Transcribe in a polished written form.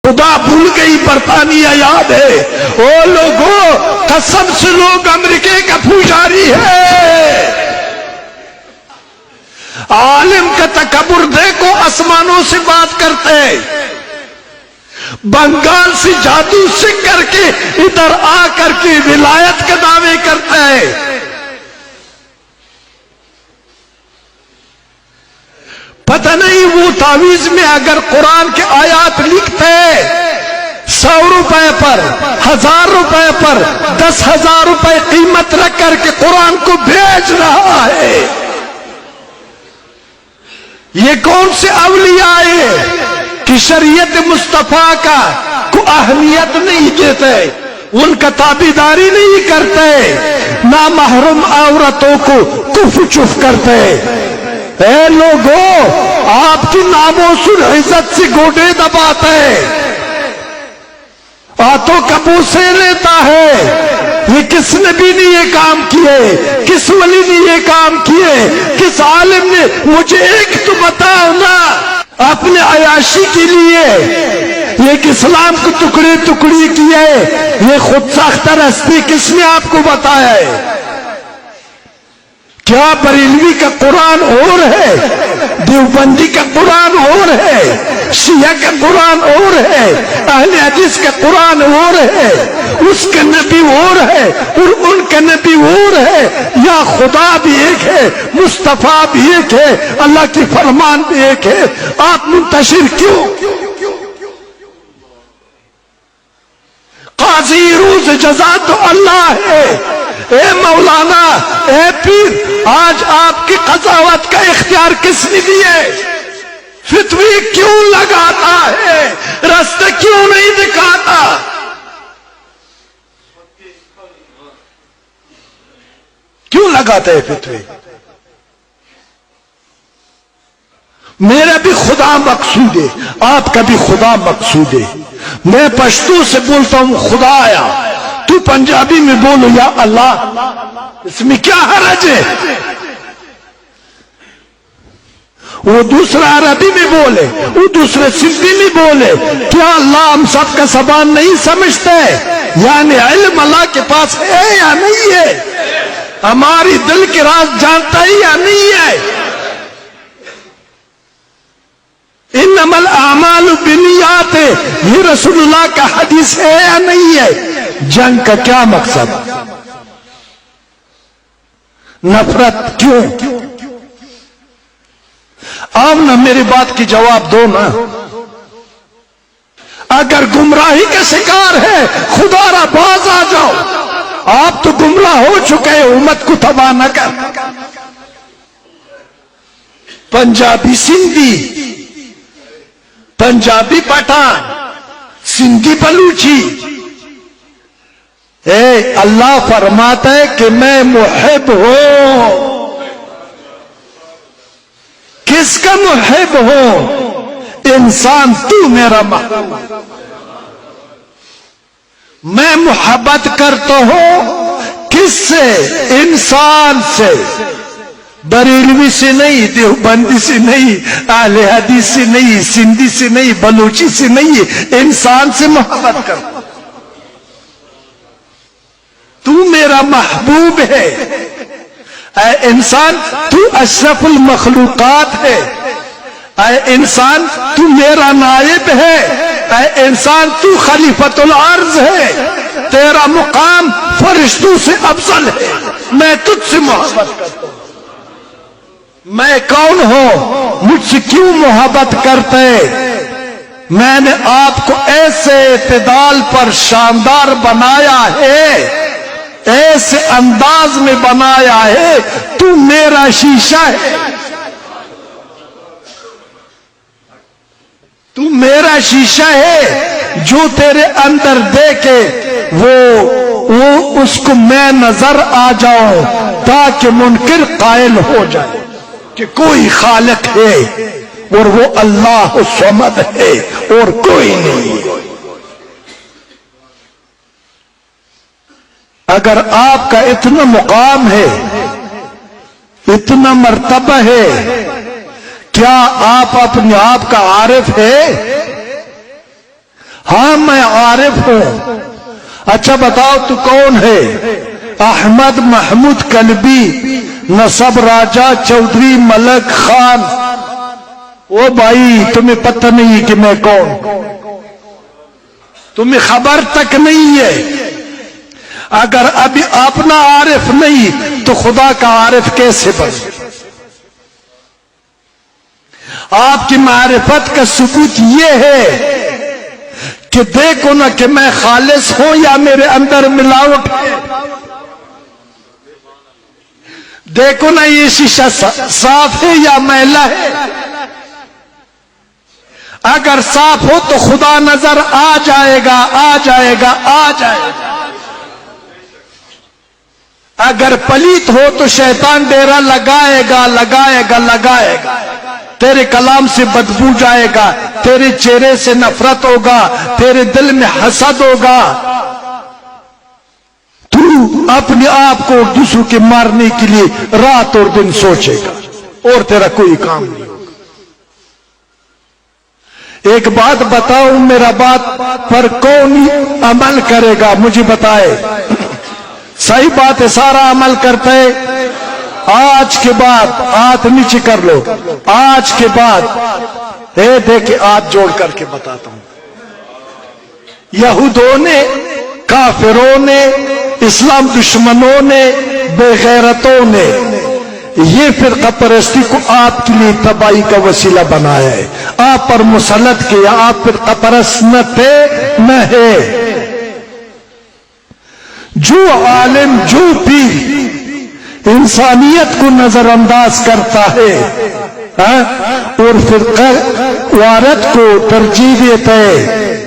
خدا بھول گئی برطانیہ یاد ہے. او لوگوں قسم سے لوگ امریکہ کا پجاری ہے. عالم کا تکبر دیکھو, آسمانوں سے بات کرتے ہیں, بنگال سے جادو سیکھ کر کے ادھر آ کر کے ولایت کے دعوے کرتے ہیں. پتہ نہیں وہ تعویذ میں اگر قرآن کے آیات لکھتے 100 روپے پر, 1000 روپے پر, 10,000 روپے قیمت رکھ کر کے قرآن کو بیچ رہا ہے. یہ کون سے اولیاء ہیں کہ شریعت مصطفیٰ کا کو اہمیت نہیں دیتے, ان کا تابعداری نہیں کرتے, نہ محرم عورتوں کو کف چف کرتے. اے لوگوں, آپ کی ناموس العزت سے گوڑے دباتے, ہاتھوں کا بوسے لیتا ہے. یہ کس نبی نے یہ کام کیے, کس ولی نے یہ کام کیے, کس عالم نے؟ مجھے ایک تو بتاؤ نا. اپنے عیاشی کے لیے یہ اسلام کو ٹکڑے ٹکڑے کیے, یہ خود ساختہ رستے کس نے آپ کو بتایا ہے؟ کیا بریلوی کا قرآن اور ہے, دیوبندی کا قرآن اور ہے, شیعہ کا قرآن اور ہے, اہل حدیث کا قرآن اور ہے, اس کا نبی اور ہے اور ان کا نبی اور ہے, یا خدا بھی ایک ہے, مصطفیٰ بھی ایک ہے, اللہ کی فرمان بھی ایک ہے, آپ منتشر کیوں؟ قاضی روز جزا تو اللہ ہے. اے مولانا, اے پیر, آج آپ کی قضاوت کا اختیار کس نے دیے؟ فتوی کیوں لگاتا ہے, راستے کیوں نہیں دکھاتا؟ کیوں لگاتا ہے فتوی؟ میرا بھی خدا مقصود ہے, آپ کا بھی خدا مقصود ہے. میں پشتو سے بولتا ہوں خدایا, تو پنجابی میں بولو یا اللہ, اس میں کیا حرج ہے؟ وہ دوسرا عربی میں بولے, وہ دوسرے سندھی میں بولے, کیا اللہ ہم سب کا زبان نہیں سمجھتے؟ یعنی علم اللہ کے پاس ہے یا نہیں ہے؟ ہماری دل کے راز جانتا ہے یا نہیں ہے؟ انما الاعمال بالنیات, یہ رسول اللہ کا حدیث ہے یا نہیں ہے؟ جنگ کا کیا مقصد؟ نفرت کیوں؟ آپ نہ میری بات کی جواب دو نا. اگر گمراہی کا شکار ہے, خدا را باز آ جاؤ. آپ تو گمراہ ہو چکے ہیں, امت کو تباہ نہ کر. پنجابی سندھی, پنجابی پٹھان, سندھی بلوچی, اے اللہ فرماتا ہے کہ میں محب ہوں. کس کا محب ہوں؟ انسان, تو میرا محبوب. میں محبت کرتا ہوں کس سے؟ انسان سے. بریلوی سے نہیں, دیوبندی سے نہیں, اہل حدیث سے نہیں, سندھی سے نہیں, بلوچی سے نہیں, انسان سے محبت کرتا. تو میرا محبوب ہے. اے انسان, تو اشرف المخلوقات ہے. اے انسان, تو میرا نائب ہے. اے انسان, تو خلیفۃ الارض ہے. تیرا مقام فرشتوں سے افضل ہے. میں تجھ سے محبت کرتا ہوں. میں کون ہوں؟ مجھ سے کیوں محبت کرتے؟ میں نے آپ کو ایسے اعتدال پر شاندار بنایا ہے, ایسے انداز میں بنایا ہے, تو میرا شیشہ ہے. تو میرا شیشہ ہے, جو تیرے اندر دیکھے وہ اس کو میں نظر آ جاؤں, تاکہ منکر قائل ہو جائے کہ کوئی خالق ہے اور وہ اللہ الصمد ہے اور کوئی نہیں. اگر آپ کا اتنا مقام ہے, اتنا مرتبہ ہے, کیا آپ اپنے آپ کا عارف ہے؟ ہاں میں عارف ہوں. اچھا بتاؤ تو کون ہے؟ احمد محمود کلبی، نصب راجہ چودھری ملک خان. او بھائی تمہیں پتہ نہیں کہ میں کون، تمہیں خبر تک نہیں ہے. اگر ابھی اپنا عارف نہیں تو خدا کا عارف کیسے بنے؟ آپ کی معرفت کا ثبوت یہ ہے کہ دیکھو نا کہ میں خالص ہوں یا میرے اندر ملاوٹ ہے. دیکھو نا یہ شیشہ صاف ہے یا میلا ہے. اگر صاف ہو تو خدا نظر آ جائے گا، آ جائے گا، آ جائے گا. اگر پلیت ہو تو شیطان ڈیرا لگائے گا، لگائے گا، لگائے گا. تیرے کلام سے بدبو جائے گا، تیرے چہرے سے نفرت ہوگا، تیرے دل میں حسد ہوگا. تو اپنے آپ کو دوسروں کے مارنے کے لیے رات اور دن سوچے گا اور تیرا کوئی کام نہیں ہوگا. ایک بات بتاؤں، میرا بات پر کون عمل کرے گا؟ مجھے بتائے. صحیح بات ہے، سارا عمل کرتا ہے. آج کے بعد ہاتھ نیچے کر لو. آج کے بعد دیکھیں ہاتھ جوڑ کر کے بتاتا ہوں. یہودوں نے، کافروں نے، اسلام دشمنوں نے، بے غیرتوں نے یہ فرقہ پرستی کو آپ کے لیے تباہی کا وسیلہ بنایا ہے. آپ پر مسلط کیا. آپ فرقہ پرست نہ تھے، نہ ہے. جو عالم، جو پیر انسانیت کو نظر انداز کرتا ہے اور فرقہ وارت کو ترجیح دیتا ہے،